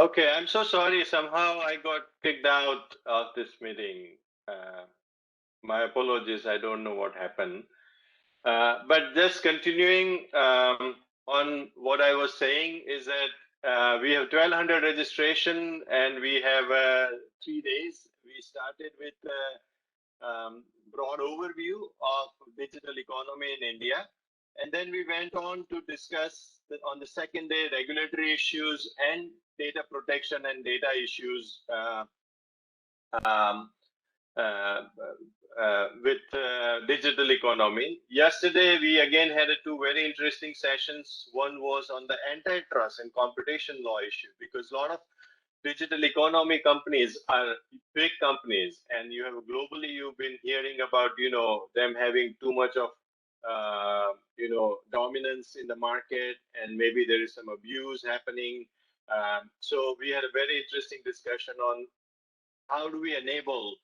Okay, I'm so sorry. Somehow I got kicked out of this meeting. Uh, my apologies. I don't know what happened. But just continuing on what I was saying is that we have 1200 registration and we have 3 days. We started with broad overview of digital economy in India. And then we went on to discuss on the second day regulatory issues and data protection and data issues um, uh, with digital economy. Yesterday, we again had two very interesting sessions. One was on the antitrust and competition law issue, because a lot of digital economy companies are big companies, and you have globally you've been hearing about them having too much of dominance in the market, and maybe there is some abuse happening. So we had a very interesting discussion on how do we enable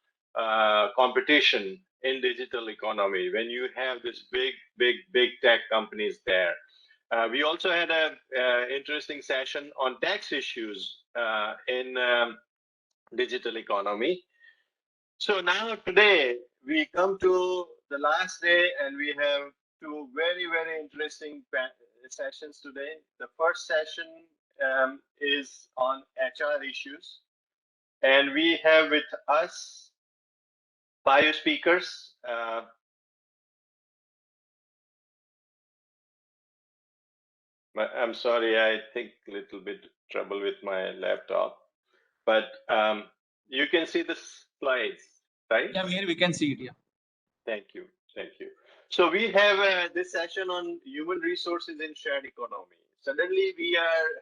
competition in digital economy when you have this big tech companies there. We also had a interesting session on tax issues in digital economy. So now today we come to the last day, and we have two very interesting sessions today. The first session is on HR issues, and we have with us 5 speakers. I'm sorry, I think a little bit trouble with my laptop, but you can see the slides, right? Yeah, here we can see it. Yeah. Thank you. So we have this session on human resources in shared economy. Suddenly we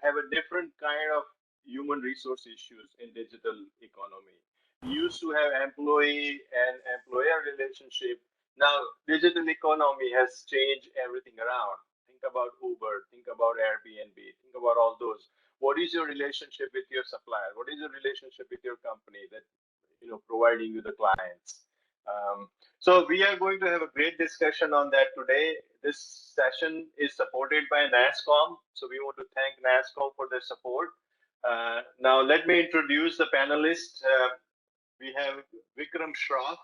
have a different kind of human resource issues in digital economy. We used to have employee and employer relationship. Now digital economy has changed everything around. Think about Uber, think about Airbnb, think about all those. What is your relationship with your supplier? What is your relationship with your company that providing you the clients? So we are going to have a great discussion on that today. This session is supported by NASSCOM, so we want to thank NASSCOM for their support. Now let me introduce the panelists. We have Vikram Shroff,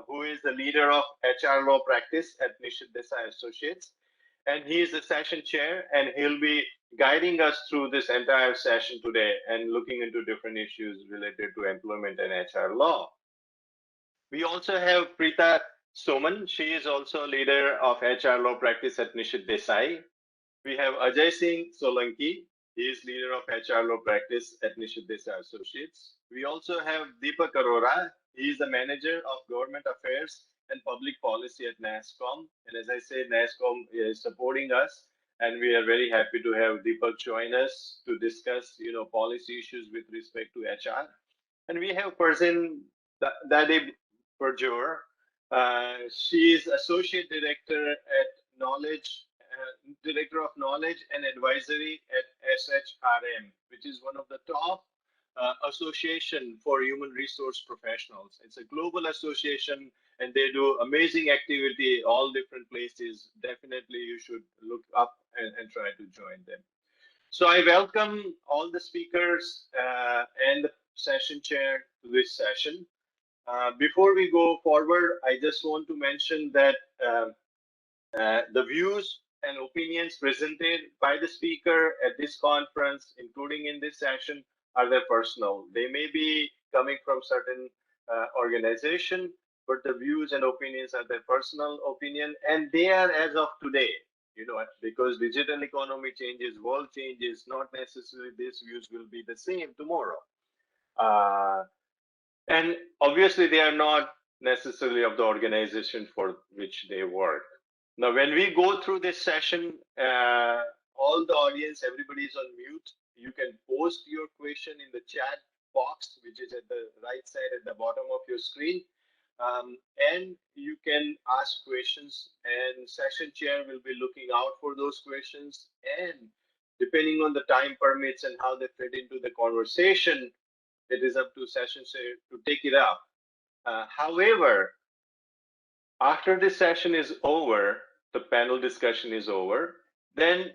who is the leader of HR law practice at Nishit Desai Associates, and he is the session chair, and he'll be guiding us through this entire session today and looking into different issues related to employment and HR law. We also have Preeta Soman. She is also leader of HR law practice at Nishit Desai. We have Ajay Singh Solanki. He is leader of HR law practice at Nishit Desai Associates. We also have Deepak Arora. He is the manager of government affairs and public policy at NASSCOM. And as I said, NASSCOM is supporting us, and we are very happy to have Deepak join us to discuss, policy issues with respect to HR. And we have person Dadib Perjur. She is Associate Director at Director of Knowledge and Advisory at SHRM, which is one of the top association for human resource professionals. It's a global association, and they do amazing activity all different places. Definitely you should look up and try to join them. So I welcome all the speakers and the session chair to this session. Before we go forward, I just want to mention that the views and opinions presented by the speaker at this conference, including in this session, are their personal. They may be coming from certain organization, but the views and opinions are their personal opinion, and they are as of today. Because digital economy changes, world changes, not necessarily these views will be the same tomorrow. And obviously, they are not necessarily of the organization for which they work. Now, when we go through this session, all the audience, everybody is on mute. You can post your question in the chat box, which is at the right side at the bottom of your screen. And you can ask questions, and session chair will be looking out for those questions. And depending on the time permits and how they fit into the conversation, it is up to session chair to take it up. However, after this session is over, the panel discussion is over, then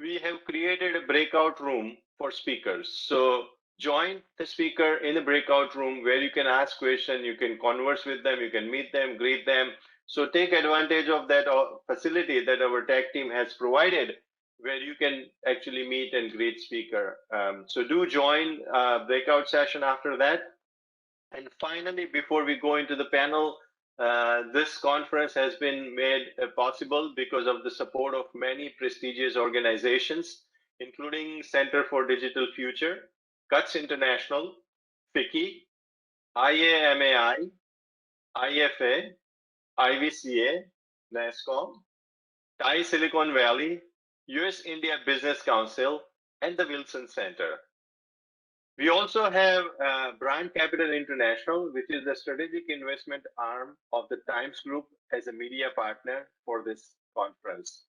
we have created a breakout room for speakers. So join the speaker in the breakout room where you can ask questions, you can converse with them, you can meet them, greet them. So take advantage of that facility that our tech team has provided, where you can actually meet and greet speaker. So do join breakout session after that. And finally, before we go into the panel, this conference has been made possible because of the support of many prestigious organizations, including Center for Digital Future, CUTS International, FICCI, IAMAI, IFA, IVCA, NASCOM, Thai Silicon Valley, US India Business Council, and the Wilson Center. We also have Brand Capital International, which is the strategic investment arm of the Times Group as a media partner for this conference.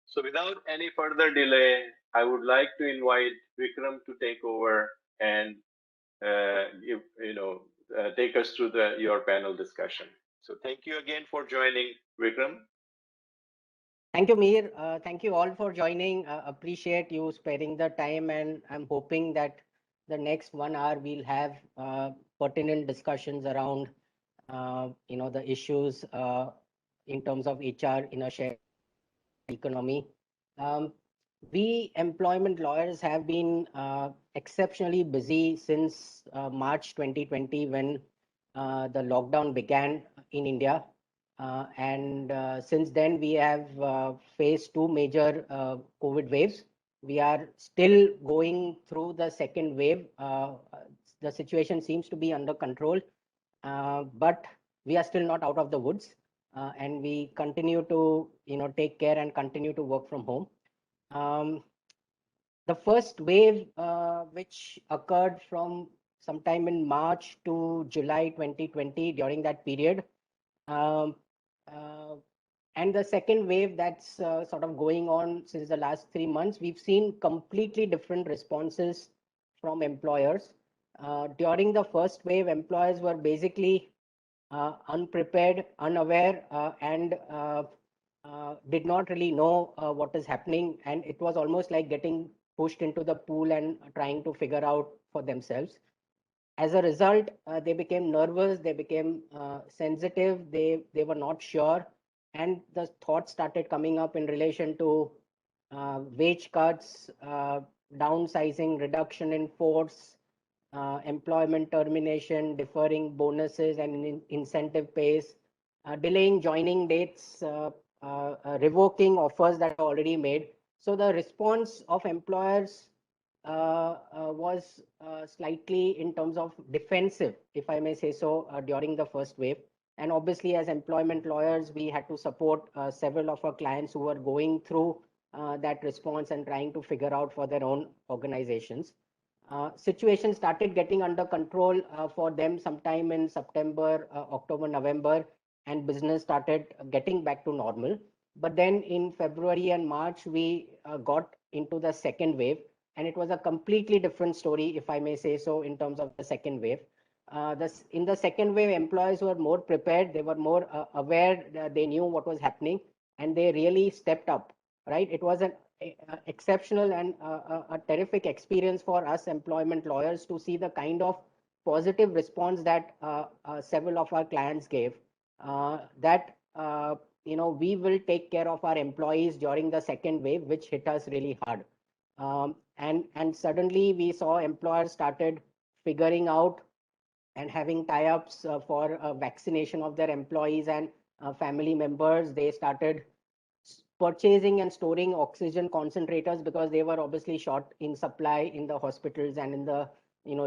So without any further delay, I would like to invite Vikram to take over and take us through your panel discussion. So thank you again for joining, Vikram. Thank you, Mir. Thank you all for joining. Appreciate you sparing the time, and I'm hoping that the next 1 hour we'll have pertinent discussions around, the issues in terms of HR in a shared economy. We employment lawyers have been exceptionally busy since March 2020 when the lockdown began in India. And since then, we have faced two major COVID waves. We are still going through the second wave. The situation seems to be under control, but we are still not out of the woods. And we continue to, take care and continue to work from home. The first wave, which occurred from sometime in March to July 2020, during that period, um, and the second wave that's sort of going on since the last 3 months, we've seen completely different responses from employers. During the first wave, employers were basically unprepared, unaware, and did not really know what is happening. And it was almost like getting pushed into the pool and trying to figure out for themselves. As a result, they became nervous, they became sensitive, they were not sure. And the thoughts started coming up in relation to wage cuts, downsizing, reduction in force, employment termination, deferring bonuses and incentive pays, delaying joining dates, revoking offers that are already made. So the response of employers was slightly in terms of defensive, if I may say so, during the first wave. And obviously, as employment lawyers, we had to support several of our clients who were going through that response and trying to figure out for their own organizations. Situation started getting under control for them sometime in September, October, November, and business started getting back to normal. But then in February and March, we got into the second wave, and it was a completely different story, if I may say so, in terms of the second wave. In the second wave, employees were more prepared, they were more aware, they knew what was happening, and they really stepped up, right? It was an exceptional and a terrific experience for us employment lawyers to see the kind of positive response that several of our clients gave, that we will take care of our employees during the second wave, which hit us really hard. And suddenly we saw employers started figuring out and having tie-ups for vaccination of their employees and family members. They started purchasing and storing oxygen concentrators because they were obviously short in supply in the hospitals and in the,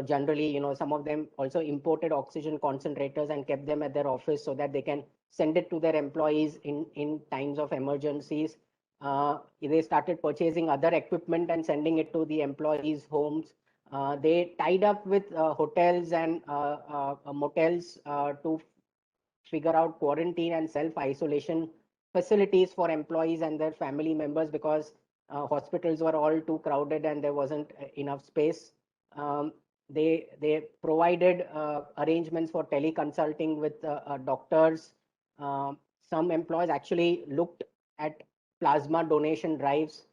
generally, some of them also imported oxygen concentrators and kept them at their office so that they can send it to their employees in times of emergencies. They started purchasing other equipment and sending it to the employees' homes. They tied up with hotels and motels to figure out quarantine and self-isolation facilities for employees and their family members because hospitals were all too crowded and there wasn't enough space. They provided arrangements for teleconsulting with doctors. Some employees actually looked at plasma donation drives.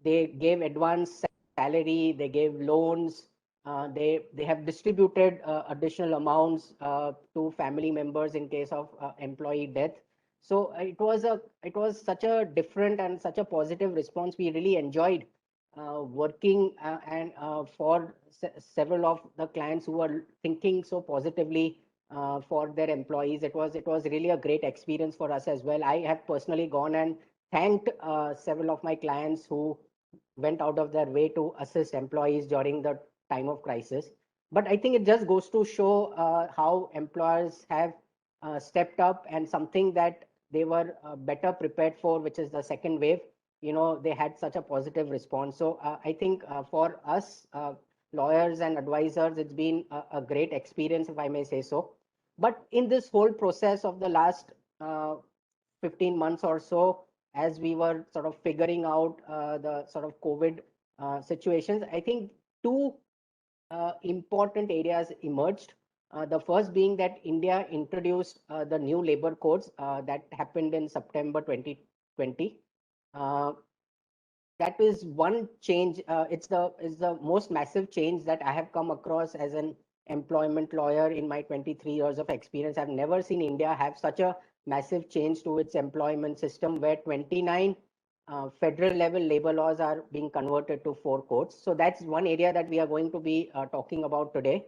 They gave advance salary, they gave loans, they have distributed additional amounts to family members in case of employee death. So it was such a different and such a positive response. We really enjoyed working and for several of the clients who were thinking so positively for their employees. It was really a great experience for us as well. I have personally gone and thanked several of my clients who went out of their way to assist employees during the time of crisis. But I think it just goes to show how employers have stepped up, and something that they were better prepared for, which is the second wave. They had such a positive response. So I think for us, lawyers and advisors, it's been a great experience, if I may say so. But in this whole process of the last 15 months or so, as we were sort of figuring out the sort of COVID situations, I think two important areas emerged. The first being that India introduced the new labor codes that happened in September 2020. Uh, that is one change. It's the most massive change that I have come across as an employment lawyer in my 23 years of experience. I've never seen India have such a massive change to its employment system, where 29 federal level labor laws are being converted to 4 codes. So that's one area that we are going to be talking about today.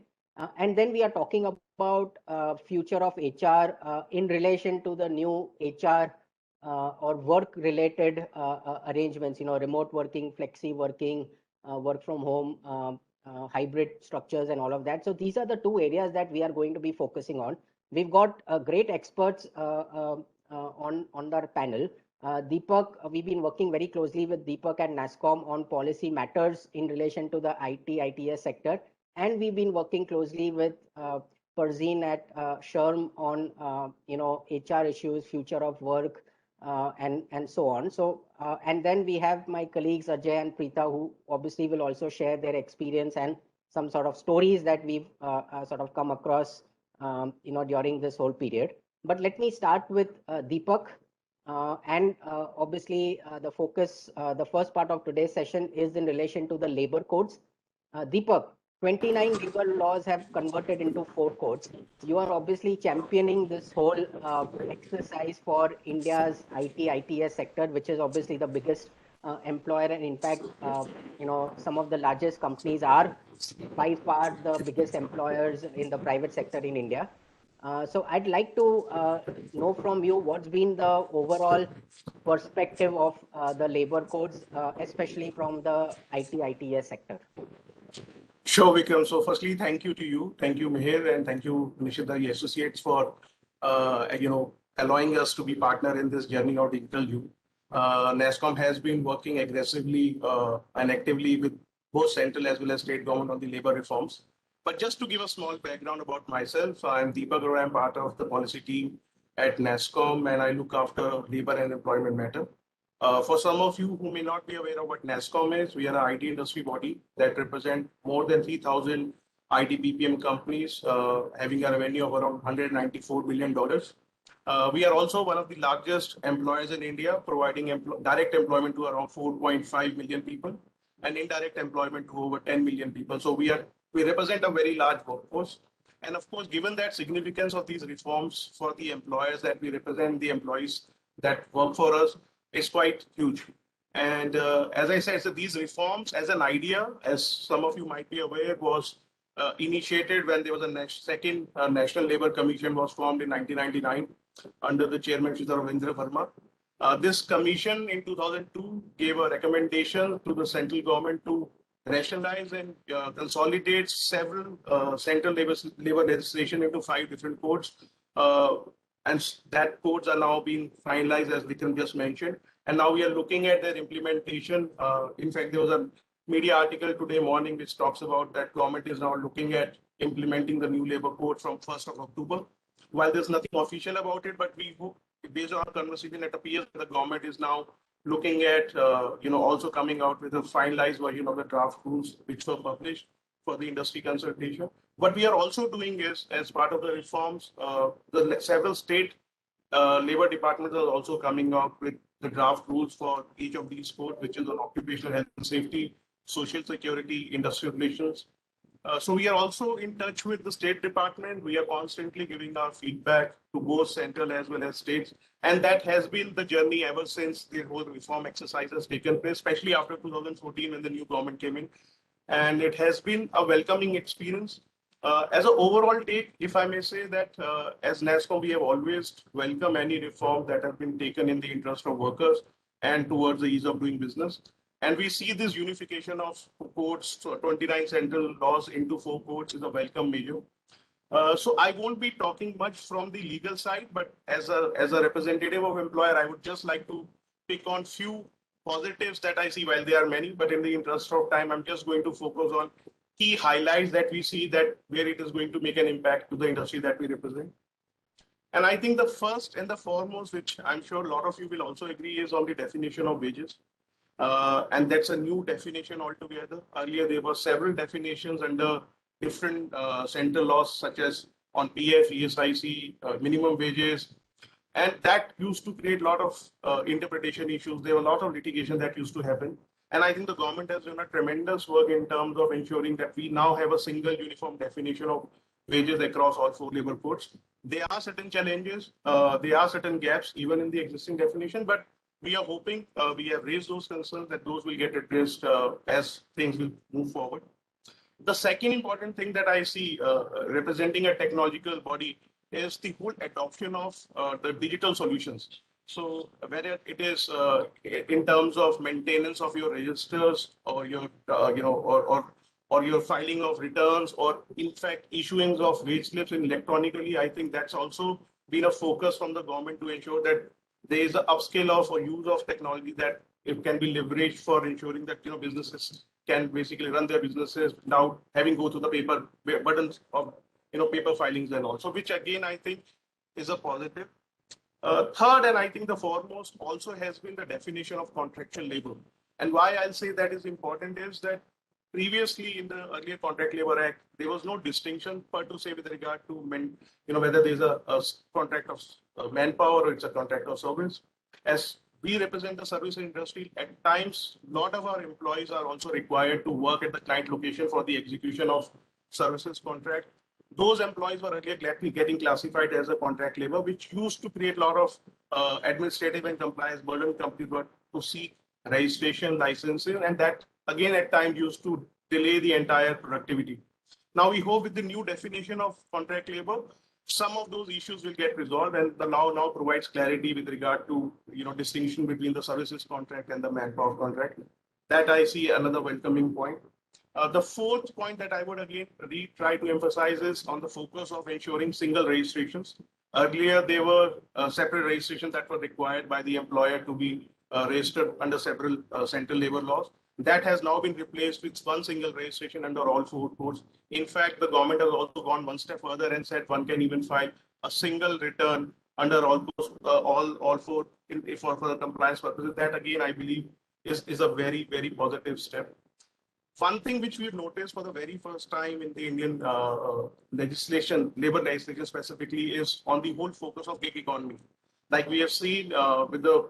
And then we are talking about future of HR in relation to the new HR or work related arrangements, remote working, flexi working, work from home, hybrid structures and all of that. So these are the two areas that we are going to be focusing on. We've got great experts on our panel. Deepak, we've been working very closely with Deepak and NASSCOM on policy matters in relation to the ITS sector. And we've been working closely with Perzeen at SHRM on HR issues, future of work, and so on. So and then we have my colleagues Ajay and Preeta, who obviously will also share their experience and some sort of stories that we've sort of come across during this whole period. But let me start with Deepak. And obviously the focus, the first part of today's session is in relation to the labor codes. Deepak, 29 labor laws have converted into 4 codes. You are obviously championing this whole exercise for India's ITS sector, which is obviously the biggest employer. And in fact, some of the largest companies are by far the biggest employers in the private sector in India. So I'd like to know from you what's been the overall perspective of the labor codes, especially from the ITS sector. Sure, Vikram. So firstly, thank you to you. Thank you, Mihir, and thank you, Nishidhari Associates, for allowing us to be partner in this journey of digital youth. NASSCOM has been working aggressively and actively with both central as well as state government on the labor reforms. But just to give a small background about myself, I'm Deepak Arora. I'm part of the policy team at NASSCOM, and I look after labor and employment matter. For some of you who may not be aware of what NASSCOM is, we are an IT industry body that represent more than 3,000 IT BPM companies, having a revenue of around $194 billion. We are also one of the largest employers in India, providing direct employment to around 4.5 million people and indirect employment to over 10 million people. So we represent a very large workforce. And of course, given that significance of these reforms for the employers that we represent, the employees that work for us, is quite huge. And as I said, so these reforms as an idea, as some of you might be aware, was initiated when there was a second National Labour Commission was formed in 1999 under the chairmanship of Ravindra Verma. This commission in 2002 gave a recommendation to the central government to rationalize and consolidate several central labor legislation into 5 different codes. And that codes are now being finalized, as Vikram just mentioned. And now we are looking at their implementation. In fact, there was a media article today morning which talks about that government is now looking at implementing the new labor code from 1st of October. While there's nothing official about it, but we hope, based on our conversation, it appears the government is now looking at, also coming out with a finalized version of the draft rules which were published for the industry consultation. What we are also doing is, as part of the reforms, the several state labor departments are also coming out with the draft rules for each of these codes, which is on occupational health and safety, social security, industrial relations. So we are also in touch with the State Department. We are constantly giving our feedback to both central as well as states. And that has been the journey ever since the whole reform exercise has taken place, especially after 2014 when the new government came in. And it has been a welcoming experience. As an overall take, if I may say that as NASSCOM, we have always welcomed any reform that have been taken in the interest of workers and towards the ease of doing business. And we see this unification of codes, so 29 central laws into 4 codes is a welcome measure. So I won't be talking much from the legal side, but as a representative of employer, I would just like to pick on few positives that I see. While there are many, but in the interest of time, I'm just going to focus on key highlights that we see that where it is going to make an impact to the industry that we represent. And I think the first and the foremost, which I'm sure a lot of you will also agree, is on the definition of wages. And that's a new definition altogether. Earlier, there were several definitions under different central laws, such as on PF, ESIC, minimum wages. And that used to create a lot of interpretation issues. There were a lot of litigation that used to happen. And I think the government has done a tremendous work in terms of ensuring that we now have a single uniform definition of wages across all 4 labor codes. There are certain challenges, there are certain gaps even in the existing definition, but we are hoping, we have raised those concerns that those will get addressed as things will move forward. The second important thing that I see representing a technological body is the whole adoption of the digital solutions. So whether it is in terms of maintenance of your registers or your, or your filing of returns, or in fact issuing of wage slips electronically, I think that's also been a focus from the government to ensure that there is an upscale of or use of technology that it can be leveraged for ensuring that businesses can basically run their businesses without having go through the paper burdens of paper filings and also, which again I think is a positive. Third, and I think the foremost also has been the definition of contractual labor. And why I'll say that is important is that previously in the earlier Contract Labor Act, there was no distinction per to say with regard to whether there's a contract of manpower or it's a contract of service. As we represent the service industry, at times, a lot of our employees are also required to work at the client location for the execution of services contract. Those employees were earlier getting classified as a contract labor, which used to create a lot of administrative and compliance burden companies to seek registration, licensing, and that again at times used to delay the entire productivity. Now we hope with the new definition of contract labor, some of those issues will get resolved, and the law now provides clarity with regard to distinction between the services contract and the manpower contract. That I see another welcoming point. The fourth point that I would again try to emphasize is on the focus of ensuring single registrations. Earlier, there were separate registrations that were required by the employer to be registered under several central labor laws. That has now been replaced with one single registration under all 4 codes. In fact, the government has also gone one step further and said one can even file a single return under all those, all 4 for the compliance purposes. That again, I believe, is a very, very positive step. One thing which we've noticed for the very first time in the Indian legislation, labor legislation specifically, is on the whole focus of gig economy. Like we have seen with the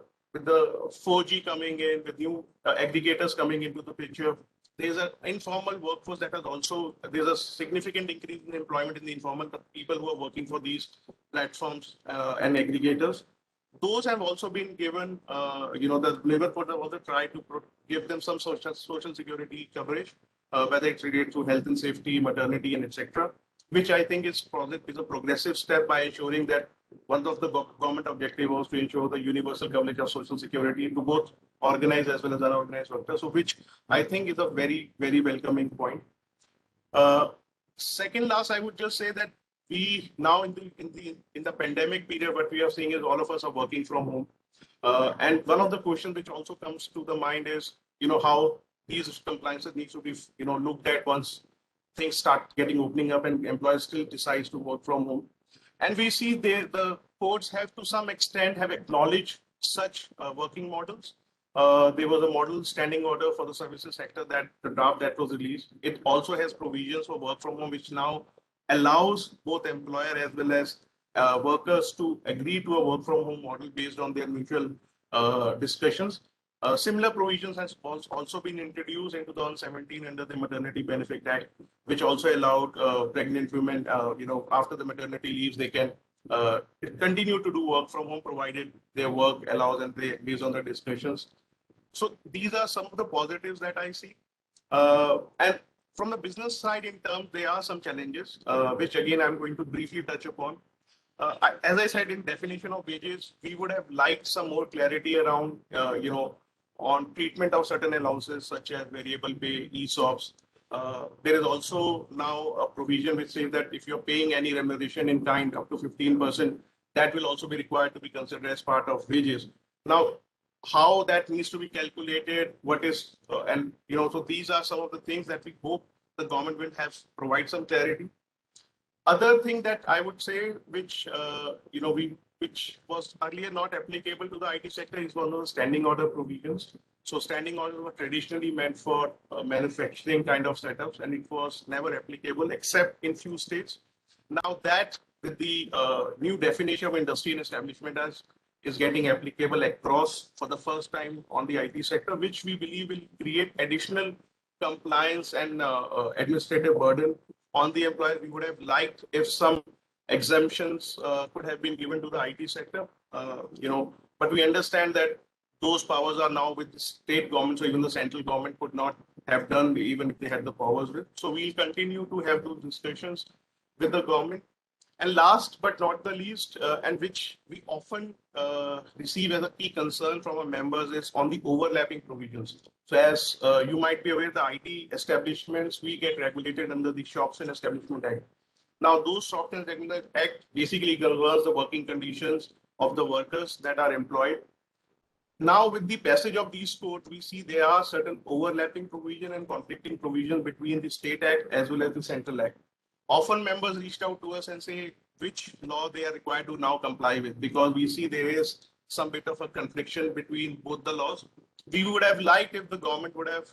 4G coming in, with new aggregators coming into the picture, there's an informal workforce that has also, there's a significant increase in employment in the informal people who are working for these platforms and aggregators. Those have also been given, the labor code have also tried to give them some social security coverage, whether it's related to health and safety, maternity, and etc., which I think is a progressive step by ensuring that one of the government objectives was to ensure the universal coverage of social security to both organized as well as unorganized workers, so which I think is a very, very welcoming point. Second last, I would just say that we now in the pandemic period, what we are seeing is all of us are working from home. And one of the questions which also comes to the mind is, how these compliances need to be, looked at once things start opening up and employers still decides to work from home. And we see the courts have to some extent have acknowledged such working models. There was a model standing order for the services sector that the draft that was released. It also has provisions for work from home, which now allows both employer as well as workers to agree to a work from home model based on their mutual discussions. Similar provisions has also been introduced in 2017 under the Maternity Benefit Act, which also allowed pregnant women, after the maternity leaves, they can continue to do work from home provided their work allows and they based on the discussions. So these are some of the positives that I see. And from the business side, in terms, there are some challenges, which again I'm going to briefly touch upon. As I said, in definition of wages, we would have liked some more clarity around, on treatment of certain allowances such as variable pay, ESOPs. There is also now a provision which says that if you're paying any remuneration in kind up to 15%, that will also be required to be considered as part of wages. Now, how that needs to be calculated, what is, so these are some of the things that we hope the government will have provide some clarity. Other thing that I would say, which was earlier not applicable to the IT sector, is one of the standing order provisions. So standing orders were traditionally meant for manufacturing kind of setups, and it was never applicable except in few states. Now that with the new definition of industry and establishment as is getting applicable across for the first time on the IT sector, which we believe will create additional compliance and administrative burden on the employer. We would have liked if some exemptions could have been given to the IT sector, but we understand that those powers are now with the state government, so even the central government could not have done even if they had the powers with. So we'll continue to have those discussions with the government. And last but not the least, and which we often receive as a key concern from our members, is on the overlapping provisions. So as you might be aware, the IT establishments, we get regulated under the Shops and Establishment Act. Now, those Shops and Establishment Act basically governs the working conditions of the workers that are employed. Now, with the passage of these codes, we see there are certain overlapping provision and conflicting provision between the State Act as well as the Central Act. Often members reached out to us and say which law they are required to now comply with, because we see there is some bit of a confliction between both the laws. We would have liked if the government would have,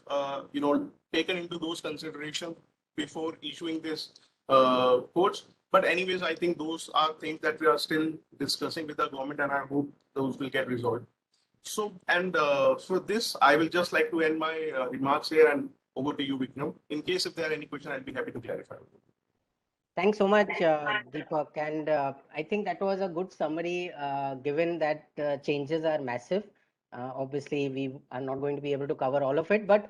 taken into those considerations before issuing this codes. But anyways, I think those are things that we are still discussing with the government, and I hope those will get resolved. So, and for this, I will just like to end my remarks here, and over to you, Vikram. In case if there are any questions, I'll be happy to clarify. Thanks so much, Deepak. And I think that was a good summary, given that changes are massive. Obviously, we are not going to be able to cover all of it. But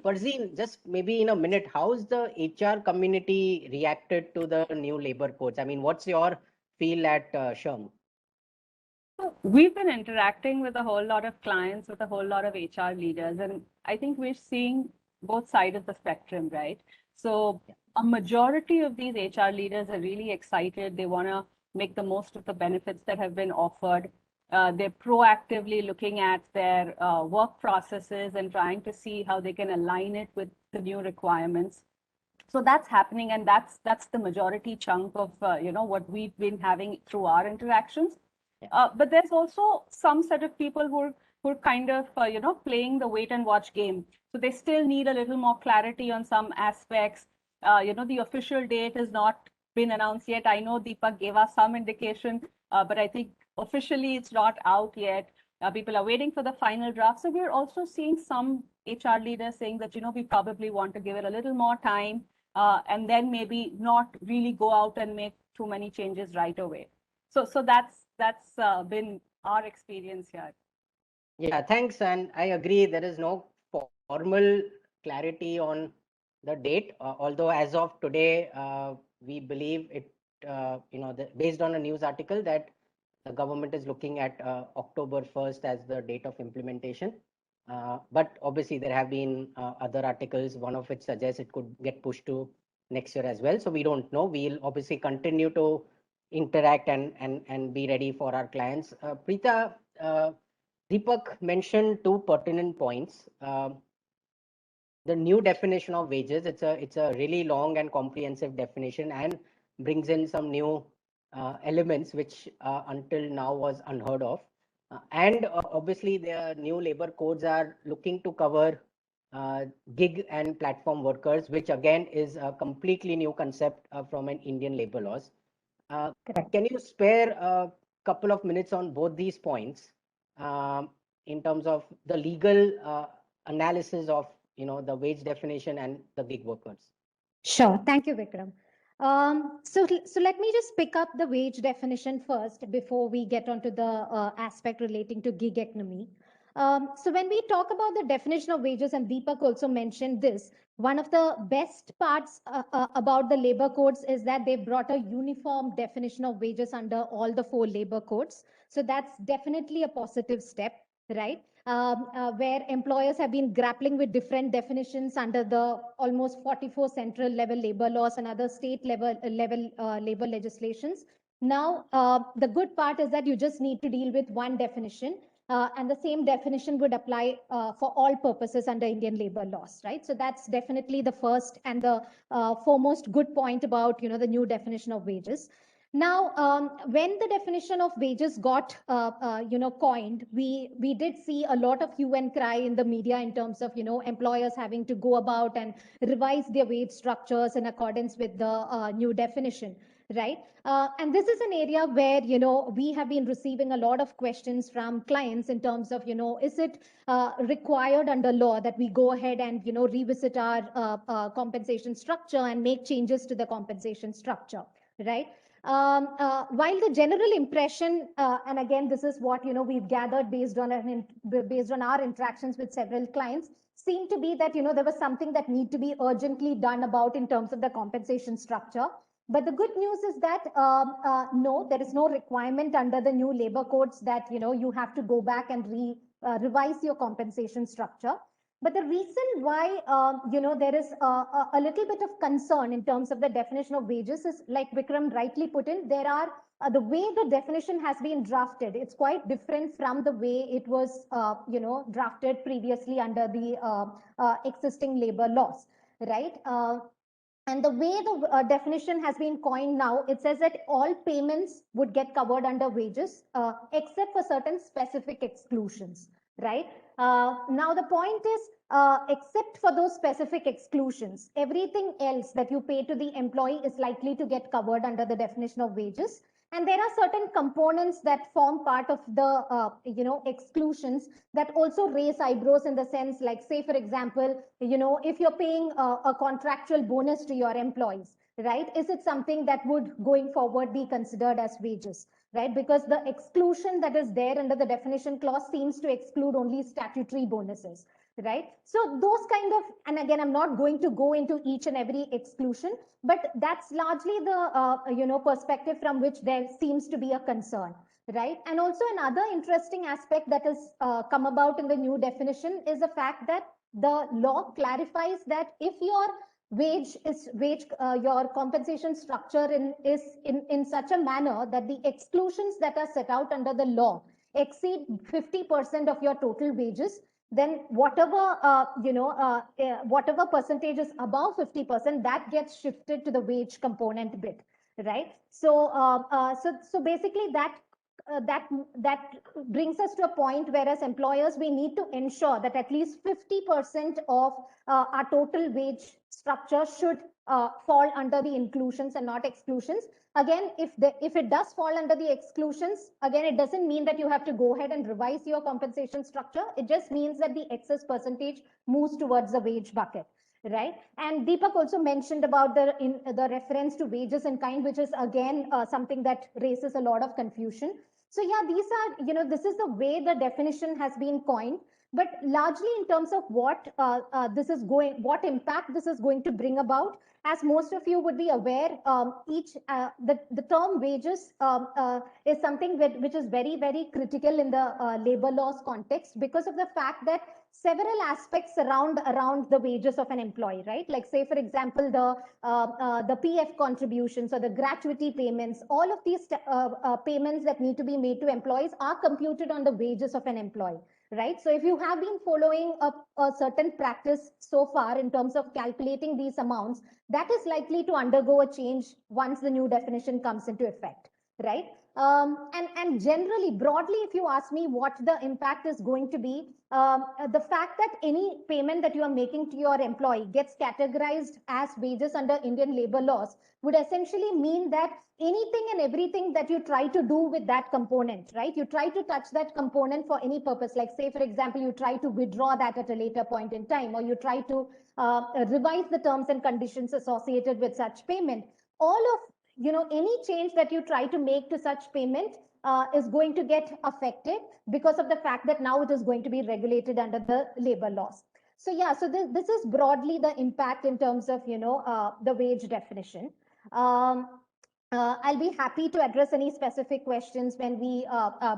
Farzeen, just maybe in a minute, how's the HR community reacted to the new labor codes? I mean, what's your feel at SHRM? We've been interacting with a whole lot of clients, with a whole lot of HR leaders, and I think we're seeing both sides of the spectrum, right? So a majority of these HR leaders are really excited. They want to make the most of the benefits that have been offered. They're proactively looking at their work processes and trying to see how they can align it with the new requirements. So that's happening, and that's the majority chunk of what we've been having through our interactions. But there's also some set of people who are kind of playing the wait and watch game. So they still need a little more clarity on some aspects. The official date has not been announced yet. I know Deepak gave us some indication, but I think officially it's not out yet. People are waiting for the final draft. So we're also seeing some HR leaders saying that, we probably want to give it a little more time, and then maybe not really go out and make too many changes right away. So that's been our experience here. Yeah, thanks. And I agree, there is no formal clarity on the date, although as of today, we believe it, based on a news article, that the government is looking at October 1st as the date of implementation. But obviously, there have been other articles, one of which suggests it could get pushed to next year as well. So we don't know. We'll obviously continue to interact and be ready for our clients. Preeta, Deepak mentioned two pertinent points. The new definition of wages, it's a really long and comprehensive definition and brings in some new elements which until now was unheard of. And obviously the new labor codes are looking to cover gig and platform workers, which again is a completely new concept from an Indian labor laws. Can you spare a couple of minutes on both these points? in terms of the legal analysis of the wage definition and the gig workers. Sure. Thank you, Vikram. So let me just pick up the wage definition first before we get onto the aspect relating to gig economy. So when we talk about the definition of wages, and Deepak also mentioned this, one of the best parts about the labor codes is that they brought a uniform definition of wages under all the 4 labor codes. So that's definitely a positive step, right? Where employers have been grappling with different definitions under the almost 44 central level labor laws and other state level labor legislations. Now, the good part is that you just need to deal with one definition, and the same definition would apply for all purposes under Indian labor laws, right? So that's definitely the first and the foremost good point about the new definition of wages. Now, when the definition of wages got, coined, we did see a lot of hue and cry in the media in terms of, employers having to go about and revise their wage structures in accordance with the new definition, right? And this is an area where, we have been receiving a lot of questions from clients in terms of, is it required under law that we go ahead and, revisit our compensation structure and make changes to the compensation structure, right? While the general impression, and again, this is what we've gathered based on our interactions with several clients, seemed to be that there was something that need to be urgently done about in terms of the compensation structure. But the good news is that no, there is no requirement under the new labor codes that you have to go back and revise your compensation structure. But the reason why, there is a little bit of concern in terms of the definition of wages is, like Vikram rightly put in, there are the way the definition has been drafted. It's quite different from the way it was, drafted previously under the existing labor laws, right? And the way the definition has been coined now, it says that all payments would get covered under wages, except for certain specific exclusions, right? Now, the point is, except for those specific exclusions, everything else that you pay to the employee is likely to get covered under the definition of wages. And there are certain components that form part of the, exclusions that also raise eyebrows in the sense, like, say, for example, if you're paying a contractual bonus to your employees, right? Is it something that would going forward be considered as wages? Right? Because the exclusion that is there under the definition clause seems to exclude only statutory bonuses, right? So those kind of, and again, I'm not going to go into each and every exclusion, but that's largely the, perspective from which there seems to be a concern, right? And also another interesting aspect that has come about in the new definition is the fact that the law clarifies that if your your compensation structure is in such a manner that the exclusions that are set out under the law exceed 50% of your total wages, then whatever whatever percentage is above 50%, that gets shifted to the wage component bit, right? So so basically that brings us to a point where, as employers, we need to ensure that at least 50% of our total wage structure should fall under the inclusions and not exclusions. Again, if it does fall under the exclusions, again, it doesn't mean that you have to go ahead and revise your compensation structure. It just means that the excess percentage moves towards the wage bucket, right? And Deepak also mentioned about the reference to wages in kind, which is again something that raises a lot of confusion. So yeah, these are, this is the way the definition has been coined, but largely in terms of what what impact this is going to bring about, as most of you would be aware, the term wages is something which is very, very critical in the labor laws context, because of the fact that several aspects around the wages of an employee, right? Like, say, for example, the PF contributions or the gratuity payments, all of these payments that need to be made to employees are computed on the wages of an employee, right? So if you have been following a certain practice so far in terms of calculating these amounts, that is likely to undergo a change once the new definition comes into effect, right? And generally, broadly, if you ask me what the impact is going to be, the fact that any payment that you are making to your employee gets categorized as wages under Indian labor laws would essentially mean that anything and everything that you try to do with that component, right? You try to touch that component for any purpose, like say, for example, you try to withdraw that at a later point in time, or you try to revise the terms and conditions associated with such payment. All of any change that you try to make to such payment is going to get affected because of the fact that now it is going to be regulated under the labor laws. So yeah, so this is broadly the impact in terms of the wage definition. I'll be happy to address any specific questions when we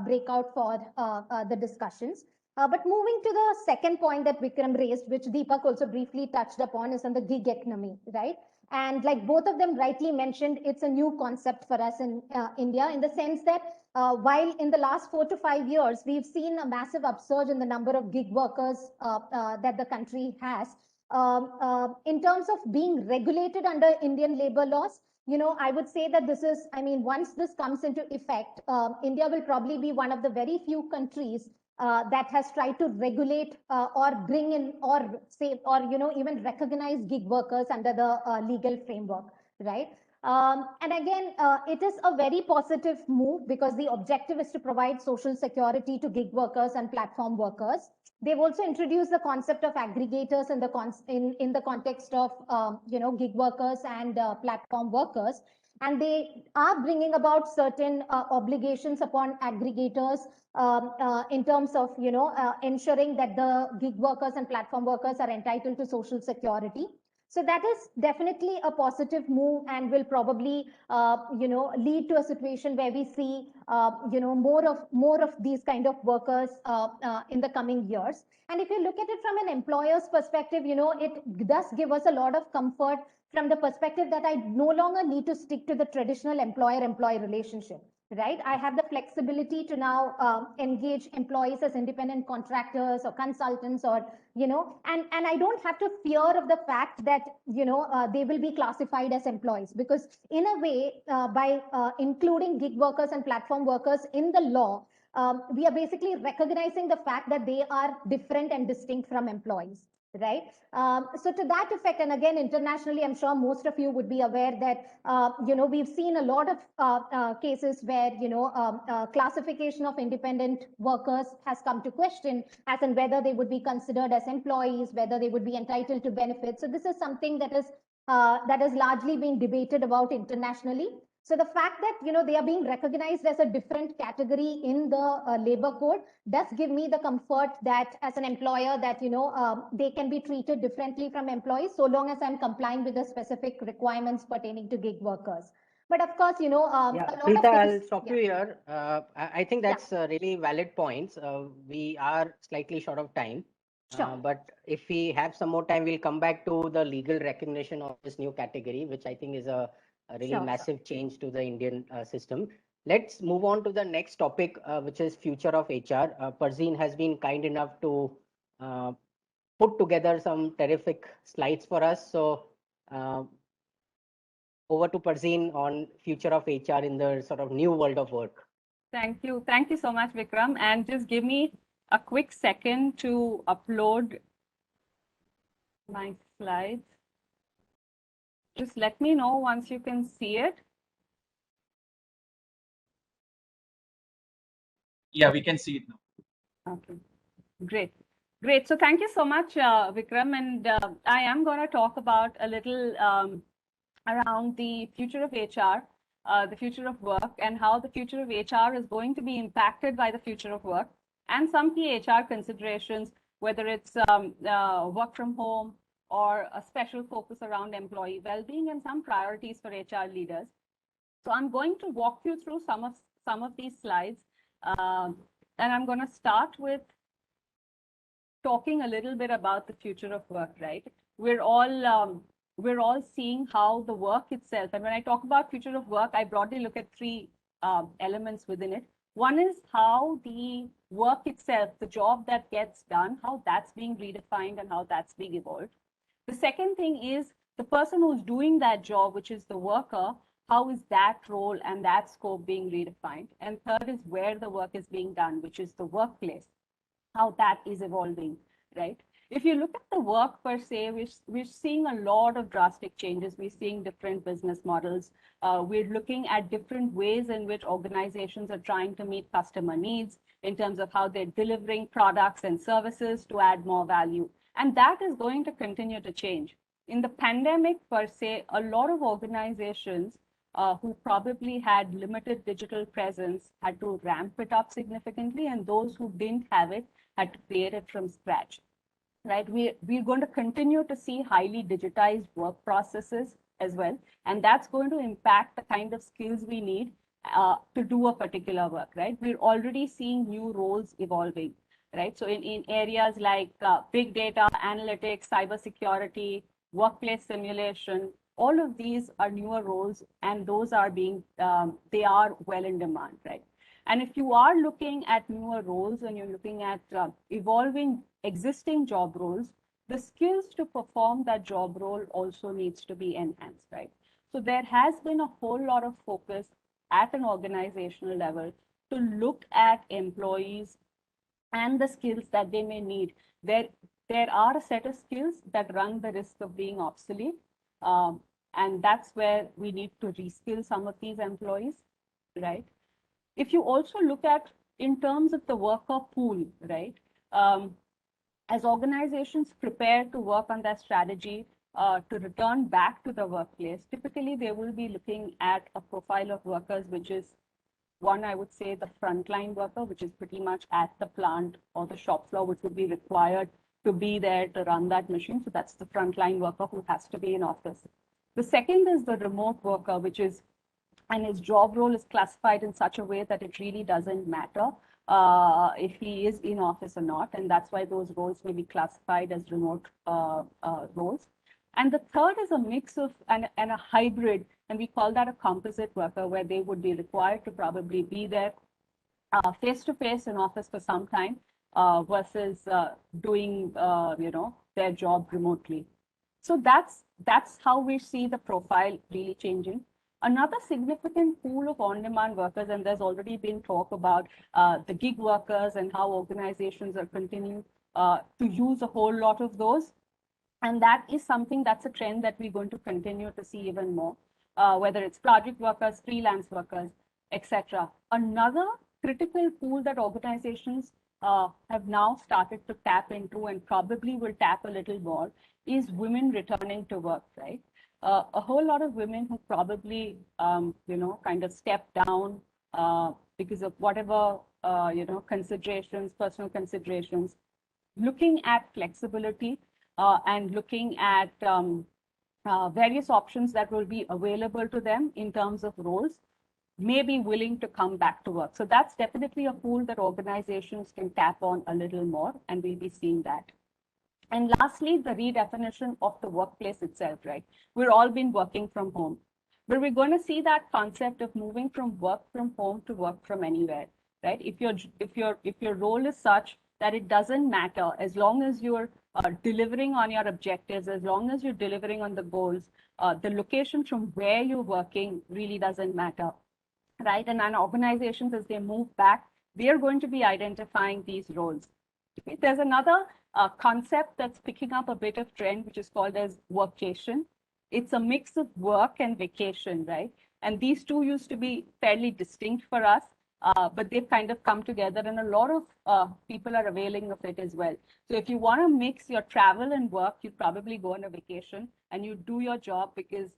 break out for the discussions. But moving to the second point that Vikram raised, which Deepak also briefly touched upon, is on the gig economy, right? And like both of them rightly mentioned, it's a new concept for us in India, in the sense that while in the last 4 to 5 years, we've seen a massive upsurge in the number of gig workers that the country has. In terms of being regulated under Indian labor laws, I would say that this is, I mean, once this comes into effect, India will probably be one of the very few countries that has tried to regulate or bring in or say or even recognize gig workers under the legal framework, right? And again, it is a very positive move because the objective is to provide social security to gig workers and platform workers. They've also introduced the concept of aggregators in the context of gig workers and platform workers, and they are bringing about certain obligations upon aggregators in terms of ensuring that the gig workers and platform workers are entitled to social security. So that is definitely a positive move and will probably lead to a situation where we see more of these kind of workers in the coming years. And if you look at it from an employer's perspective, it does give us a lot of comfort from the perspective that I no longer need to stick to the traditional employer-employee relationship, right? I have the flexibility to now engage employees as independent contractors or consultants, or and I don't have to fear of the fact that they will be classified as employees, because in a way by including gig workers and platform workers in the law, we are basically recognizing the fact that they are different and distinct from employees, right? So to that effect, and again, internationally, I'm sure most of you would be aware that we've seen a lot of cases where classification of independent workers has come to question, as in whether they would be considered as employees, whether they would be entitled to benefits. So this is something that is largely being debated about internationally. So the fact that they are being recognized as a different category in the labor code does give me the comfort that as an employer that they can be treated differently from employees, so long as I'm complying with the specific requirements pertaining to gig workers. But of course, Yeah, a lot Preeta, of I'll stop you here. I think that's really valid points. We are slightly short of time. Sure. But if we have some more time, we'll come back to the legal recognition of this new category, which I think is a really Sure. massive change to the Indian system. Let's move on to the next topic, which is future of HR. Parzeen has been kind enough to put together some terrific slides for us. So over to Parzeen on future of HR in the sort of new world of work. Thank you. Thank you so much, Vikram. And just give me a quick second to upload my slides. Just let me know once you can see it. Yeah, we can see it now. Okay, great. Great. So thank you so much, Vikram. And I am going to talk about a little around the future of HR, the future of work, and how the future of HR is going to be impacted by the future of work, and some key HR considerations, whether it's work from home or a special focus around employee well-being, and some priorities for HR leaders. So I'm going to walk you through some of these slides, and I'm going to start with talking a little bit about the future of work. Right? We're all seeing how the work itself, and when I talk about future of work, I broadly look at three elements within it. One is how the work itself, the job that gets done, how that's being redefined and how that's being evolved. The second thing is the person who's doing that job, which is the worker, how is that role and that scope being redefined? And third is where the work is being done, which is the workplace, how that is evolving, right? If you look at the work per se, we're seeing a lot of drastic changes. We're seeing different business models. We're looking at different ways in which organizations are trying to meet customer needs in terms of how they're delivering products and services to add more value. And that is going to continue to change. In the pandemic per se, a lot of organizations who probably had limited digital presence had to ramp it up significantly, and those who didn't have it had to create it from scratch, right? We're going to continue to see highly digitized work processes as well, and that's going to impact the kind of skills we need to do a particular work, right? We're already seeing new roles evolving, right? So in areas like big data, analytics, cybersecurity, workplace simulation, all of these are newer roles, and those are being, they are well in demand, right? And if you are looking at newer roles and you're looking at evolving existing job roles, the skills to perform that job role also needs to be enhanced, right? So there has been a whole lot of focus at an organizational level to look at employees and the skills that they may need. There are a set of skills that run the risk of being obsolete. And that's where we need to reskill some of these employees, right? If you also look at in terms of the worker pool, right? As organizations prepare to work on their strategy to return back to the workplace, typically they will be looking at a profile of workers, which is one, I would say the frontline worker, which is pretty much at the plant or the shop floor, which would be required to be there to run that machine. So that's the frontline worker who has to be in office. The second is the remote worker, which is, and his job role is classified in such a way that it really doesn't matter if he is in office or not. And that's why those roles may be classified as remote roles. And the third is a mix of and a hybrid, and we call that a composite worker, where they would be required to probably be there face-to-face in office for some time versus doing their job remotely. So that's how we see the profile really changing. Another significant pool of on-demand workers, and there's already been talk about the gig workers and how organizations are continuing to use a whole lot of those. And that is something that's a trend that we're going to continue to see even more, whether it's project workers, freelance workers, etc. Another critical pool that organizations have now started to tap into and probably will tap a little more is women returning to work, right? A whole lot of women who probably, kind of step down because of whatever, considerations, personal considerations, looking at flexibility and looking at various options that will be available to them in terms of roles, may be willing to come back to work. So that's definitely a pool that organizations can tap on a little more, and we'll be seeing that. And lastly, the redefinition of the workplace itself, right? We've all been working from home, but we're going to see that concept of moving from work from home to work from anywhere, right? If your role is such that it doesn't matter, as long as you're delivering on your objectives, as long as you're delivering on the goals, the location from where you're working really doesn't matter, right? And organizations, as they move back, they are going to be identifying these roles. Okay? There's another concept that's picking up a bit of trend, which is called as workation. It's a mix of work and vacation, right? And these two used to be fairly distinct for us, but they've kind of come together, and a lot of people are availing of it as well. So if you want to mix your travel and work, you probably go on a vacation and you do your job, because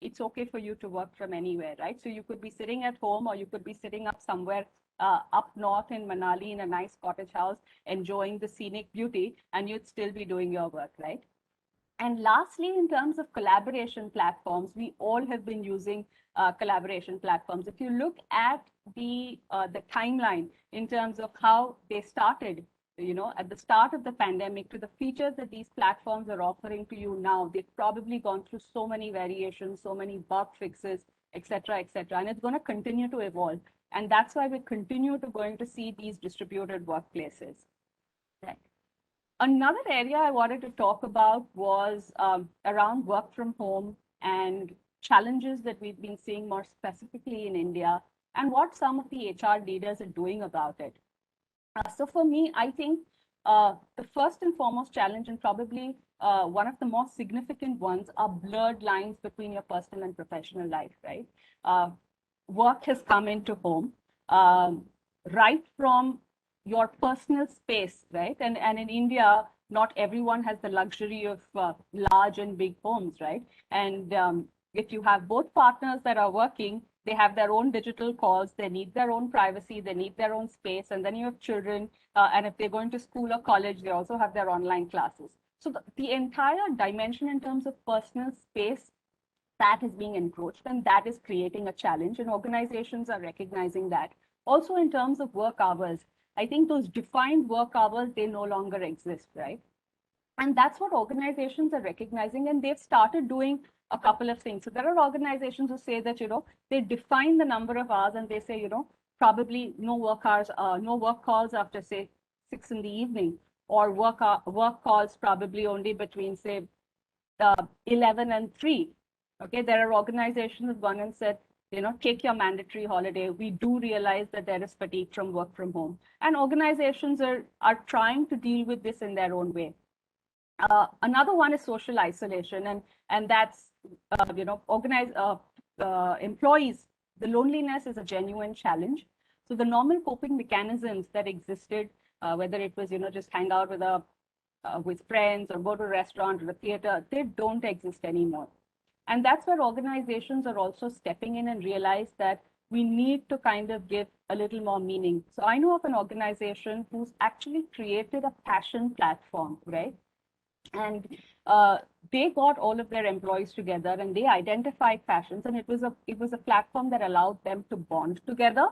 it's okay for you to work from anywhere, right? So you could be sitting at home, or you could be sitting up somewhere up north in Manali in a nice cottage house, enjoying the scenic beauty, and you'd still be doing your work, right? And lastly, in terms of collaboration platforms, we all have been using collaboration platforms. If you look at the timeline in terms of how they started, at the start of the pandemic, to the features that these platforms are offering to you now, they've probably gone through so many variations, so many bug fixes, et cetera, and it's going to continue to evolve. And that's why we continue to going to see these distributed workplaces. Right. Another area I wanted to talk about was around work from home and challenges that we've been seeing more specifically in India, and what some of the HR leaders are doing about it. So for me, I think the first and foremost challenge, and probably one of the most significant ones, are blurred lines between your personal and professional life, right? Work has come into home, right from your personal space, right? And in India, not everyone has the luxury of large and big homes, right? And if you have both partners that are working, they have their own digital calls, they need their own privacy, they need their own space, and then you have children, and if they're going to school or college, they also have their online classes. So the entire dimension in terms of personal space, that is being encroached, and that is creating a challenge, and organizations are recognizing that. Also in terms of work hours, I think those defined work hours, they no longer exist, right? And that's what organizations are recognizing, and they've started doing a couple of things. So there are organizations who say that, they define the number of hours, and they say, probably no work hours, no work calls after, say, 6 in the evening, or work calls probably only between, say, 11 and 3. Okay, there are organizations who've gone and said, take your mandatory holiday. We do realize that there is fatigue from work from home, and organizations are trying to deal with this in their own way. Another one is social isolation, and that's employees. The loneliness is a genuine challenge. So the normal coping mechanisms that existed, whether it was just hang out with friends or go to a restaurant or a theater, they don't exist anymore. And that's where organizations are also stepping in and realize that we need to kind of give a little more meaning. So I know of an organization who's actually created a passion platform, right? And they got all of their employees together and they identified passions, and it was a platform that allowed them to bond together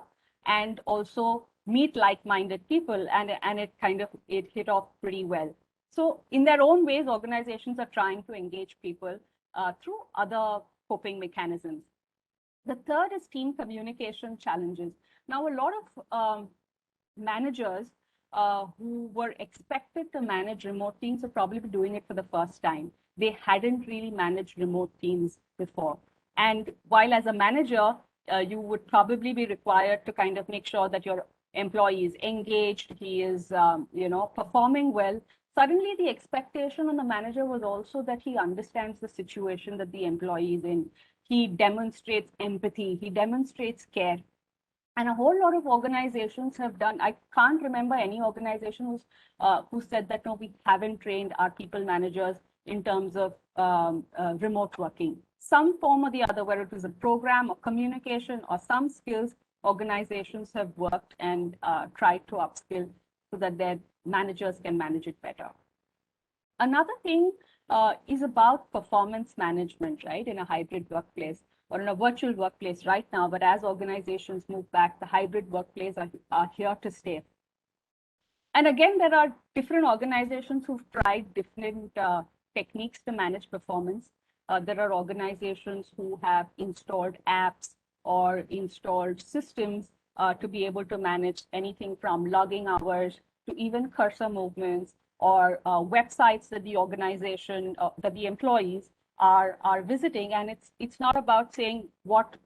and also meet like-minded people, and it hit off pretty well. So in their own ways, organizations are trying to engage people through other coping mechanisms. The third is team communication challenges. Now, a lot of managers who were expected to manage remote teams are probably doing it for the first time. They hadn't really managed remote teams before. And while as a manager, you would probably be required to kind of make sure that your employee is engaged, he is, performing well. Suddenly, the expectation on the manager was also that he understands the situation that the employee is in. He demonstrates empathy, he demonstrates care. And a whole lot of organizations have done. I can't remember any organization who said that, no, we haven't trained our people managers in terms of remote working. Some form or the other, whether it was a program or communication or some skills, organizations have worked and tried to upskill so that their managers can manage it better. Another thing is about performance management, right, in a hybrid workplace or in a virtual workplace right now. But as organizations move back, the hybrid workplace are here to stay. And again, there are different organizations who've tried different techniques to manage performance. There are organizations who have installed apps or installed systems to be able to manage anything from logging hours to even cursor movements, or websites that the organization, that the employees are visiting. And it's not about saying what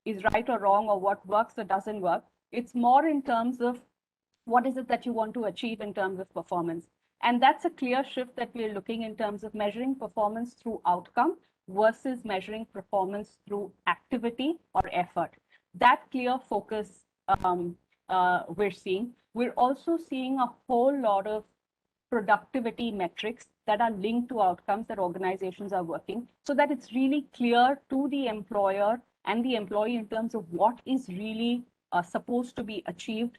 is right or wrong or what works or doesn't work. It's more in terms of what is it that you want to achieve in terms of performance. And that's a clear shift that we're looking in terms of measuring performance through outcome versus measuring performance through activity or effort. That clear focus we're seeing. We're also seeing a whole lot of productivity metrics that are linked to outcomes that organizations are working, so that it's really clear to the employer and the employee in terms of what is really supposed to be achieved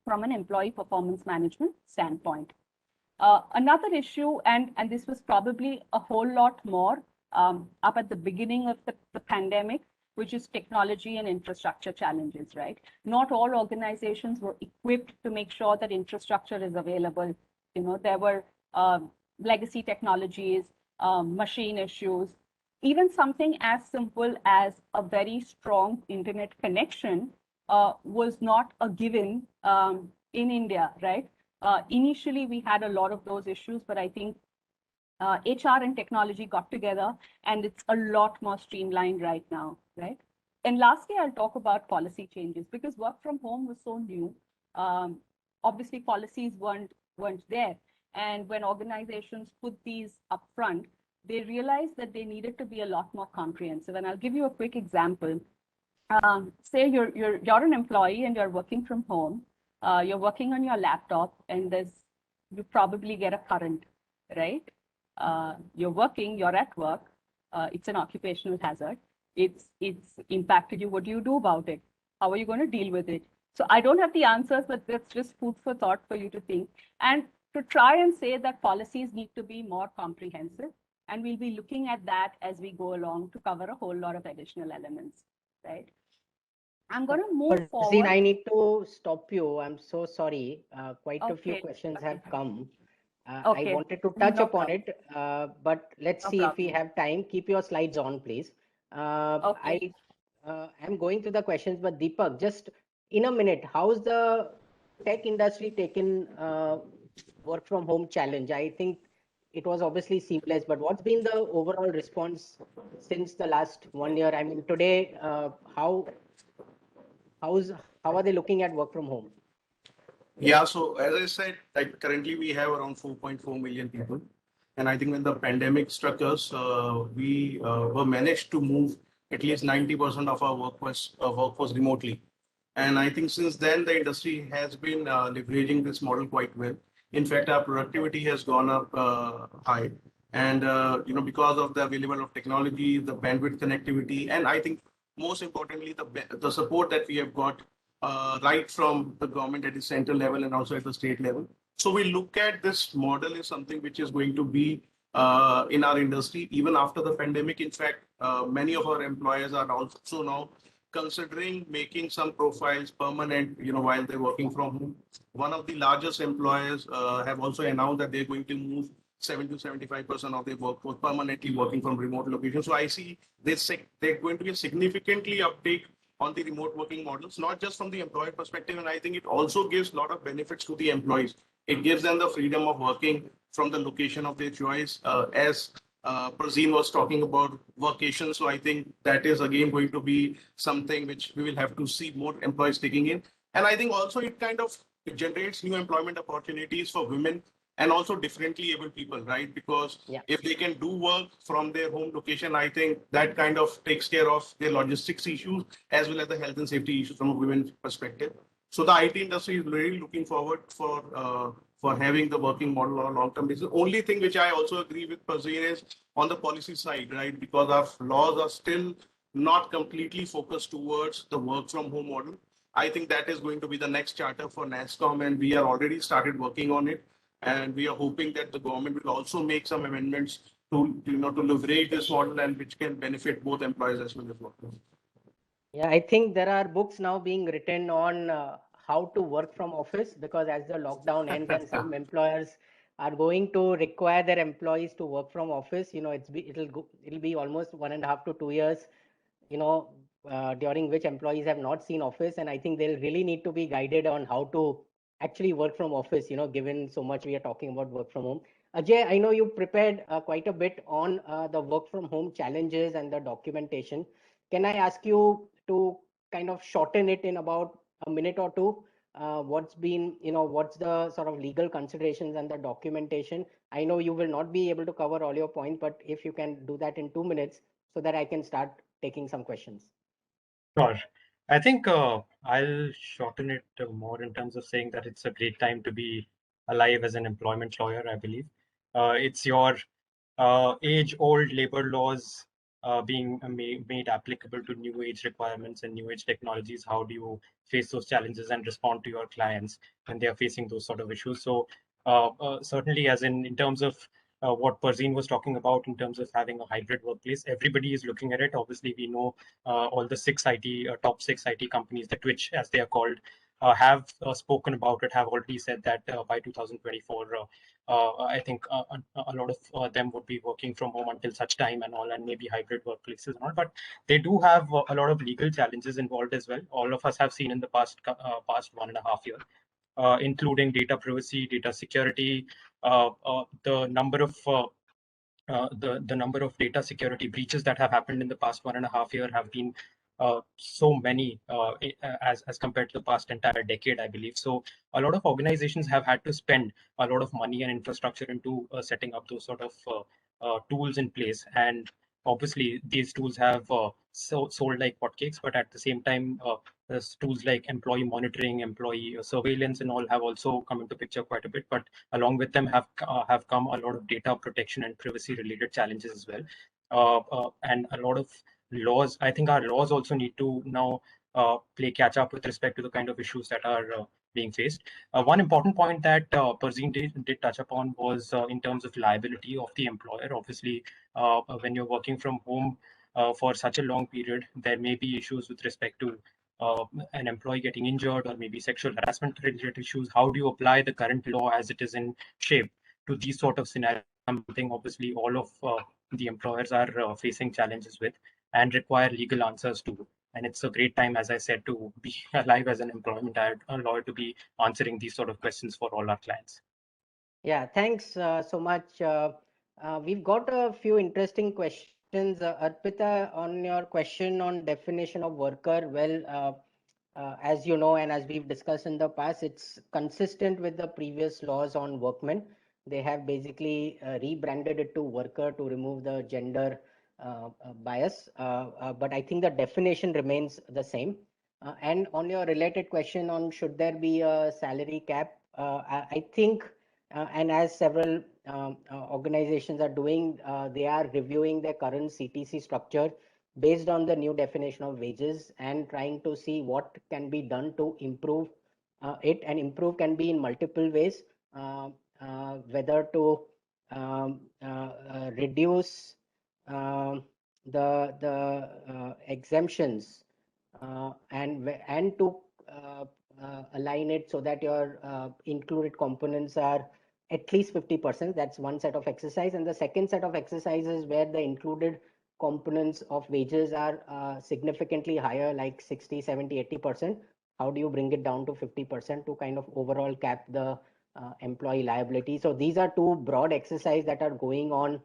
from an employee performance management standpoint. Another issue, and this was probably a whole lot more up at the beginning of the pandemic, which is technology and infrastructure challenges, right? Not all organizations were equipped to make sure that infrastructure is available. There were legacy technologies, machine issues, even something as simple as a very strong internet connection was not a given in India, right? Initially, we had a lot of those issues, but I think HR and technology got together, and it's a lot more streamlined right now, right? And lastly, I'll talk about policy changes because work from home was so new. Obviously, policies weren't there, and when organizations put these upfront, they realized that they needed to be a lot more comprehensive. And I'll give you a quick example. Say you're an employee and you're working from home. You're working on your laptop, and you probably get a current, right? You're working, you're at work. It's an occupational hazard. It's impacted you. What do you do about it? How are you going to deal with it? So I don't have the answers, but that's just food for thought for you to think and to try and say that policies need to be more comprehensive. And we'll be looking at that as we go along to cover a whole lot of additional elements, right? I'm going to move Fazeen, forward. I need to stop you. I'm so sorry. Quite a few Okay, questions okay. have come. I Okay, wanted to touch no upon problem. it, but let's No see if we problem. have time. Keep your slides on, please. Okay. I'm going to the questions, but Deepak, just in a minute, how's the tech industry taken work from home challenge? I think it was obviously seamless, but what's been the overall response since the last 1 year? I mean, today, how are they looking at work from home? Yeah, so as I said, like currently we have around 4.4 million people. And I think when the pandemic struck us, we were managed to move at least 90% of our workforce remotely. And I think since then, the industry has been leveraging this model quite well. In fact, our productivity has gone up high. And, because of the available of technology, the bandwidth connectivity, and I think most importantly, the support that we have got right from the government at the central level and also at the state level. So we look at this model as something which is going to be in our industry even after the pandemic. In fact, many of our employers are also now considering making some profiles permanent, while they're working from home. One of the largest employers have also announced that they're going to move 70 to 75% of their workforce permanently working from remote locations. So I see they're going to be a significantly uptake on the remote working models, not just from the employer perspective. And I think it also gives a lot of benefits to the employees. It gives them the freedom of working from the location of their choice. As Fazeen was talking about vacation. So I think that is again going to be something which we will have to see more employees taking in. And I think also it generates new employment opportunities for women and also differently able people, right? Because if they can do work from their home location, I think that kind of takes care of their logistics issues as well as the health and safety issues from a women's perspective. So the IT industry is really looking forward for having the working model on a long-term basis. Only thing which I also agree with Fazeen is on the policy side, right? Because our laws are still not completely focused towards the work from home model. I think that is going to be the next charter for NASSCOM, and we are already started working on it. And we are hoping that the government will also make some amendments to leverage this model and which can benefit both employees as well as workers. Yeah, I think there are books now being written on how to work from office, because as the lockdown ends and some employers are going to require their employees to work from office, it'll be almost 1.5 to 2 years, during which employees have not seen office, and I think they'll really need to be guided on how to actually work from office. Given so much we are talking about work from home. Ajay, I know you prepared quite a bit on the work from home challenges and the documentation. Can I ask you to kind of shorten it in about a minute or two? What's the sort of legal considerations and the documentation? I know you will not be able to cover all your points, but if you can do that in 2 minutes so that I can start taking some questions. Sure. I think I'll shorten it more in terms of saying that it's a great time to be alive as an employment lawyer, I believe. It's your age-old labor laws being made applicable to new age requirements and new age technologies. How do you face those challenges and respond to your clients when they are facing those sort of issues? So certainly, as in terms of what Fazeen was talking about in terms of having a hybrid workplace, everybody is looking at it. Obviously, we know all the top six IT companies, the Twitch as they are called, have spoken about it, have already said that by 2024, I think a lot of them would be working from home until such time and all, and maybe hybrid workplaces and all. But they do have a lot of legal challenges involved as well. All of us have seen in the past 1.5 years. Including data privacy, data security, the number of the number of data security breaches that have happened in the past 1.5 years have been so many as compared to the past entire decade, I believe. So a lot of organizations have had to spend a lot of money and infrastructure into setting up those sort of tools in place. And obviously, these tools have sold like hotcakes, but at the same time, there's tools like employee monitoring, employee surveillance, and all have also come into picture quite a bit. But along with them have come a lot of data protection and privacy related challenges as well, and a lot of laws. I think our laws also need to now play catch up with respect to the kind of issues that are being faced. One important point that Perzeen did touch upon was in terms of liability of the employer. Obviously, when you're working from home for such a long period, there may be issues with respect to an employee getting injured or maybe sexual harassment related issues. How do you apply the current law as it is in shape to these sort of scenarios? Something obviously all of the employers are facing challenges with and require legal answers to. And it's a great time, as I said, to be alive as an employment lawyer to be answering these sort of questions for all our clients. Yeah, thanks so much. We've got a few interesting questions. Arpita, on your question on definition of worker, well, as you know, and as we've discussed in the past, it's consistent with the previous laws on workmen. They have basically rebranded it to worker to remove the gender bias, but I think the definition remains the same. And on your related question on should there be a salary cap, I think, and as several organizations are doing, they are reviewing their current CTC structure based on the new definition of wages and trying to see what can be done to improve it. And improve can be in multiple ways, whether to reduce the exemptions and to align it so that your included components are at least 50%. That's one set of exercise. And the second set of exercises where the included components of wages are significantly higher, like 60, 70, 80%. How do you bring it down to 50% to kind of overall cap the employee liability? So these are two broad exercises that are going on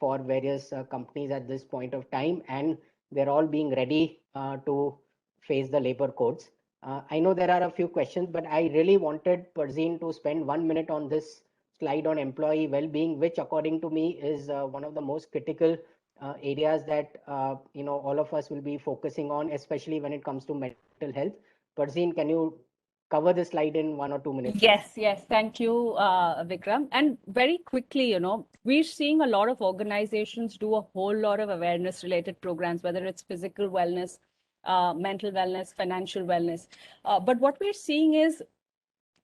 for various companies at this point of time, and they're all being ready to face the labor codes. I know there are a few questions, but I really wanted Perzeen to spend 1 minute on this slide on employee well-being, which according to me is one of the most critical areas that all of us will be focusing on, especially when it comes to mental health. Perzeen, can you cover this slide in 1 or 2 minutes? Yes. Thank you, Vikram. And very quickly, we're seeing a lot of organizations do a whole lot of awareness related programs, whether it's physical wellness, mental wellness, financial wellness. But what we're seeing is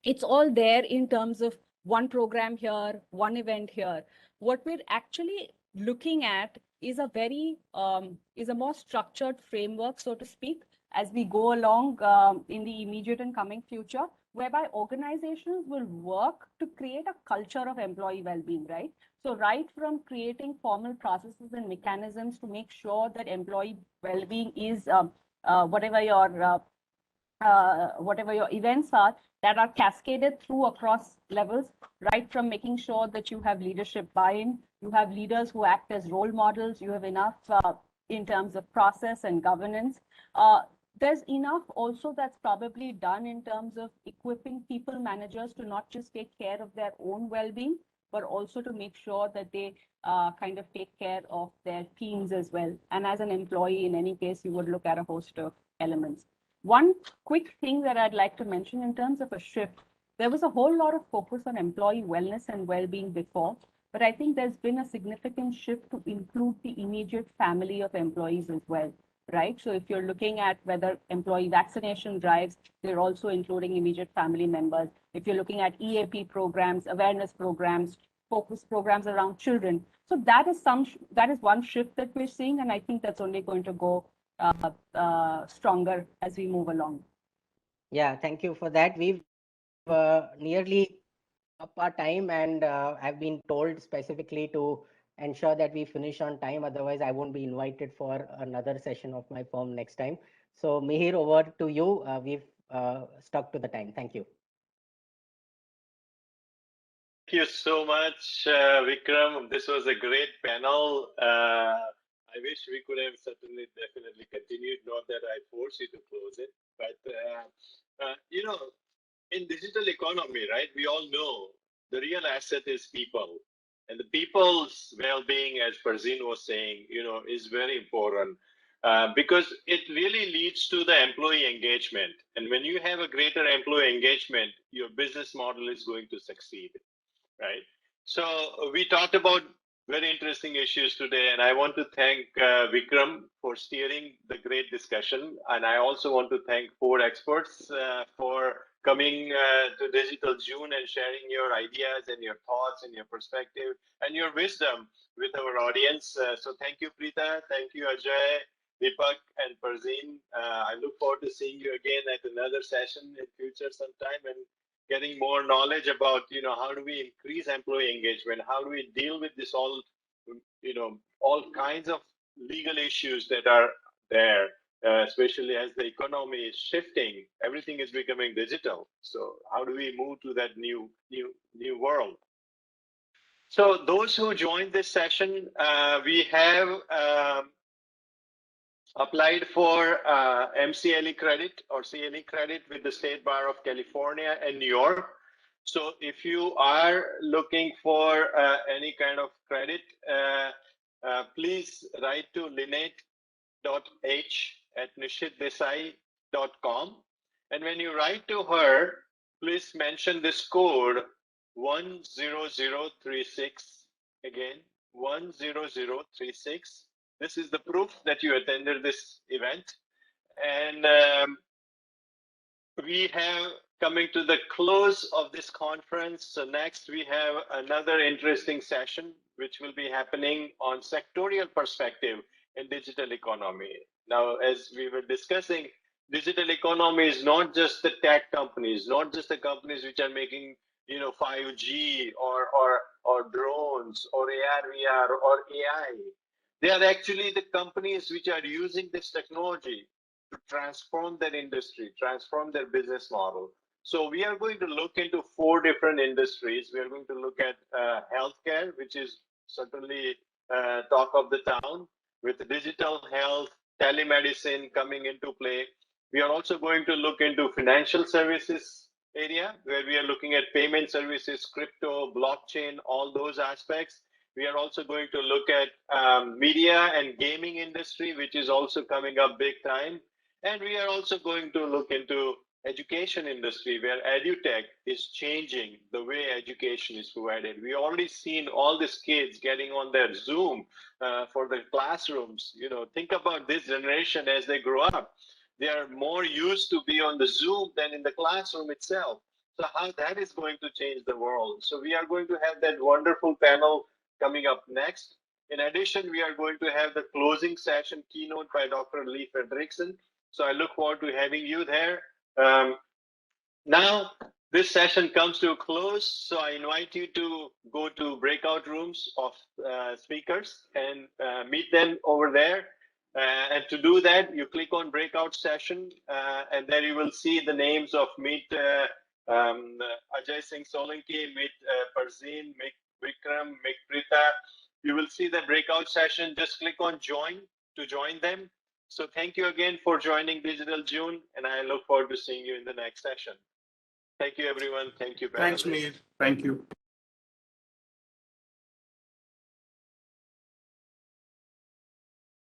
it's all there in terms of one program here, one event here. What we're actually looking at is a more structured framework, so to speak, as we go along in the immediate and coming future, whereby organizations will work to create a culture of employee well-being, right? So right from creating formal processes and mechanisms to make sure that employee well-being is whatever your events are that are cascaded through across levels, right from making sure that you have leadership buy-in, you have leaders who act as role models, you have enough in terms of process and governance. There's enough also that's probably done in terms of equipping people managers to not just take care of their own well-being, but also to make sure that they kind of take care of their teams as well. And as an employee, in any case, you would look at a host of elements. One quick thing that I'd like to mention in terms of a shift, there was a whole lot of focus on employee wellness and well-being before, but I think there's been a significant shift to include the immediate family of employees as well, right? So if you're looking at whether employee vaccination drives, they're also including immediate family members. If you're looking at EAP programs, awareness programs, focus programs around children. So that is one shift that we're seeing, and I think that's only going to go stronger as we move along. Yeah, thank you for that. We've nearly up our time, and I've been told specifically to ensure that we finish on time. Otherwise, I won't be invited for another session of my firm next time. So Mihir, over to you. We've stuck to the time. Thank you. you so much, Vikram. This was a great panel. I wish we could have certainly definitely continued, not that I force you to close it, but in digital economy, right, we all know the real asset is people, and the people's well-being, as Farzin was saying, is very important. Because it really leads to the employee engagement. And when you have a greater employee engagement, your business model is going to succeed, right? So we talked about very interesting issues today, and I want to thank Vikram for steering the great discussion. And I also want to thank 4 experts for coming to Digital June and sharing your ideas and your thoughts and your perspective and your wisdom with our audience. So thank you, Preeta. Thank you, Ajay, Deepak, and Farzin. I look forward to seeing you again at another session in future sometime and getting more knowledge about, how do we increase employee engagement? How do we deal with this all kinds of legal issues that are there, especially as the economy is shifting, everything is becoming digital. So how do we move to that new world? So those who joined this session, we have applied for MCLE credit or CLE credit with the State Bar of California and New York. So if you are looking for any kind of credit, please write to linette.h@nishitdesai.com. And when you write to her, please mention this code 10036, again, 10036. This is the proof that you attended this event. And we have coming to the close of this conference. So next we have another interesting session, which will be happening on sectorial perspective in digital economy. Now, as we were discussing, digital economy is not just the tech companies, not just the companies which are making 5G or drones or AR, VR or AI. They are actually the companies which are using this technology to transform their industry, transform their business model. So we are going to look into 4 different industries. We are going to look at healthcare, which is certainly talk of the town, with digital health, telemedicine coming into play. We are also going to look into financial services area, where we are looking at payment services, crypto, blockchain, all those aspects. We are also going to look at media and gaming industry, which is also coming up big time. And we are also going to look into education industry, where EduTech is changing the way education is provided. We already seen all these kids getting on their Zoom for their classrooms. Think about this generation as they grow up. They are more used to be on the Zoom than in the classroom itself. So how that is going to change the world. So we are going to have that wonderful panel coming up next. In addition, we are going to have the closing session keynote by Dr. Lee Fredrickson. So I look forward to having you there. Now, this session comes to a close. So I invite you to go to breakout rooms of speakers and meet them over there. And to do that, you click on breakout session, and there you will see the names of meet Ajay Singh Solanki, meet Farzin, meet Vikram, meet Preeta. You will see the breakout session. Just click on join to join them. So thank you again for joining Digital June, and I look forward to seeing you in the next session. Thank you, everyone. Thank you. Thanks, Mir. Thank you.